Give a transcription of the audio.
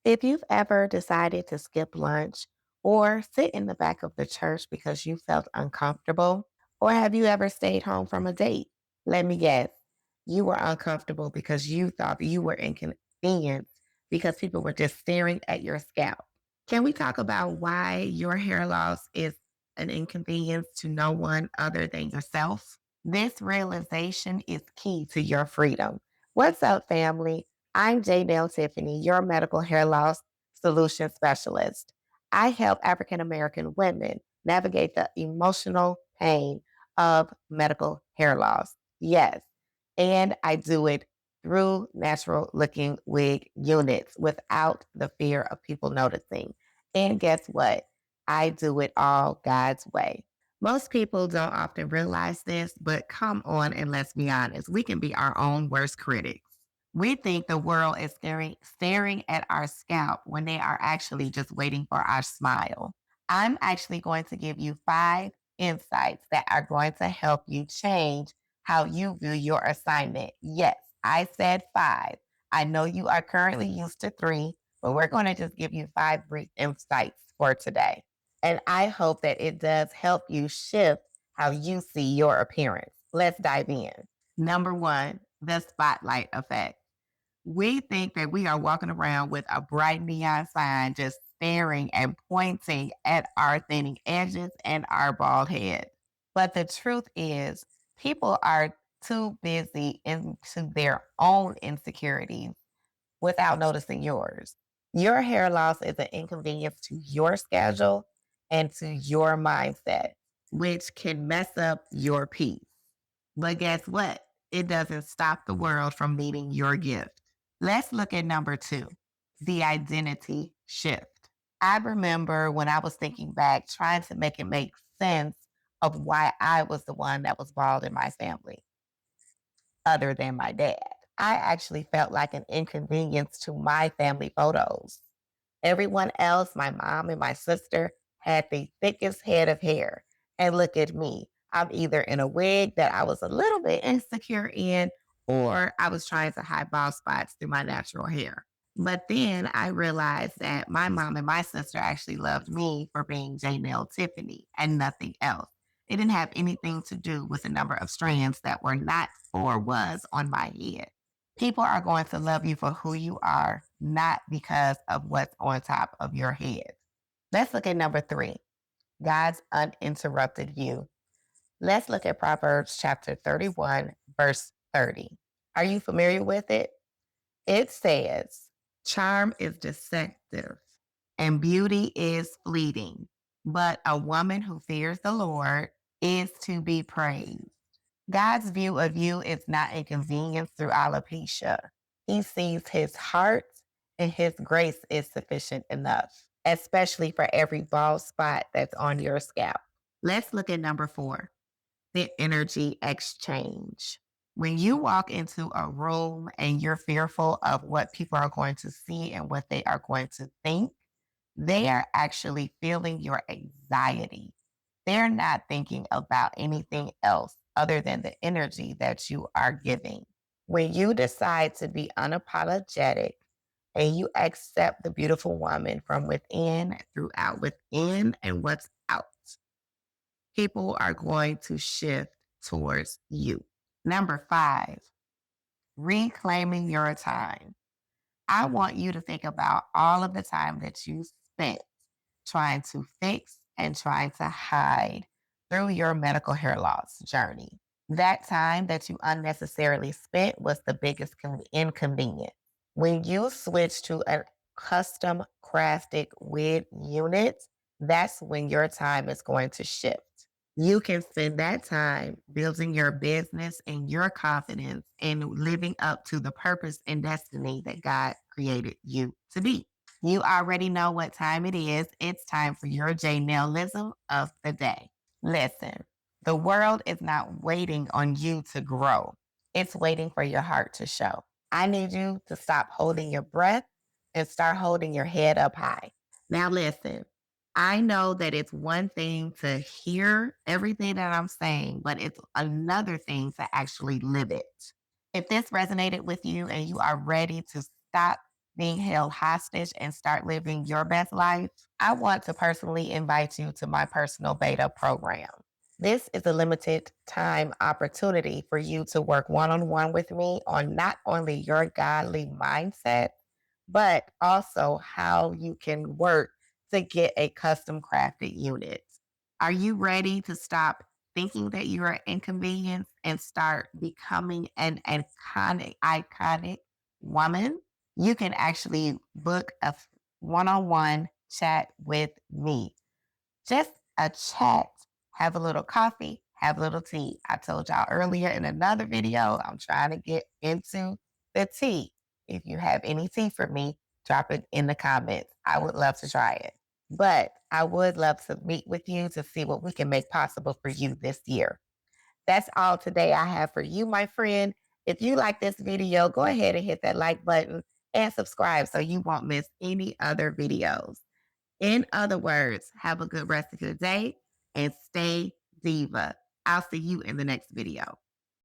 If you've ever decided to skip lunch or sit in the back of the church because you felt uncomfortable, or have you ever stayed home from a date? Let me guess, you were uncomfortable because you thought you were inconvenienced because people were just staring at your scalp. Can we talk about why your hair loss is an inconvenience to no one other than yourself? This realization is key to your freedom. What's up, family? I'm Janel Tiffany, your medical hair loss solution specialist. I help African American women navigate the emotional pain of medical hair loss. Yes, and I do it through natural looking wig units without the fear of people noticing. And guess what? I do it all God's way. Most people don't often realize this, but come on and let's be honest. We can be our own worst critics. We think the world is staring at our scalp when they are actually just waiting for our smile. I'm actually going to give you 5 insights that are going to help you change how you view your assignment. Yes, I said 5. I know you are currently used to 3, but we're going to just give you 5 brief insights for today. And I hope that it does help you shift how you see your appearance. Let's dive in. Number 1, the spotlight effect. We think that we are walking around with a bright neon sign just staring and pointing at our thinning edges and our bald head. But the truth is, people are too busy into their own insecurities without noticing yours. Your hair loss is an inconvenience to your schedule and to your mindset, which can mess up your peace. But guess what? It doesn't stop the world from meeting your gift. Let's look at number 2, the identity shift. I remember when I was thinking back, trying to make it make sense of why I was the one that was bald in my family, other than my dad. I actually felt like an inconvenience to my family photos. Everyone else, my mom and my sister, had the thickest head of hair. And look at me. I'm either in a wig that I was a little bit insecure in, or I was trying to hide bald spots through my natural hair. But then I realized that my mom and my sister actually loved me for being Janelle Tiffany and nothing else. It didn't have anything to do with the number of strands that were not or was on my head. People are going to love you for who you are, not because of what's on top of your head. Let's look at number 3, God's uninterrupted view. Let's look at Proverbs chapter 31, verse 30. Are you familiar with it? It says, charm is deceptive and beauty is fleeting, but a woman who fears the Lord is to be praised. God's view of you is not inconvenience through alopecia. He sees his heart, and his grace is sufficient enough, especially for every bald spot that's on your scalp. Let's look at number 4, the energy exchange. When you walk into a room and you're fearful of what people are going to see and what they are going to think, they are actually feeling your anxiety. They're not thinking about anything else other than the energy that you are giving. When you decide to be unapologetic and you accept the beautiful woman from within, throughout within, and what's out, people are going to shift towards you. Number 5, reclaiming your time. I want you to think about all of the time that you spent trying to fix and trying to hide through your medical hair loss journey. That time that you unnecessarily spent was the biggest inconvenience. When you switch to a custom crafted wig unit, that's when your time is going to shift. You can spend that time building your business and your confidence and living up to the purpose and destiny that God created you to be. You already know what time it is. It's time for your Janellism of the day. Listen, the world is not waiting on you to grow. It's waiting for your heart to show. I need you to stop holding your breath and start holding your head up high. Now listen, I know that it's one thing to hear everything that I'm saying, but it's another thing to actually live it. If this resonated with you and you are ready to stop being held hostage and start living your best life, I want to personally invite you to my personal beta program. This is a limited time opportunity for you to work one on one with me on not only your godly mindset, but also how you can work to get a custom crafted unit. Are you ready to stop thinking that you're an inconvenience and start becoming an iconic woman? You can actually book a one on one chat with me. Just a chat, have a little coffee, have a little tea. I told y'all earlier in another video, I'm trying to get into the tea. If you have any tea for me, drop it in the comments. I would love to try it. But I would love to meet with you to see what we can make possible for you this year. That's all today I have for you, my friend. If you like this video, go ahead and hit that like button and subscribe so you won't miss any other videos. In other words, have a good rest of your day and stay diva. I'll see you in the next video.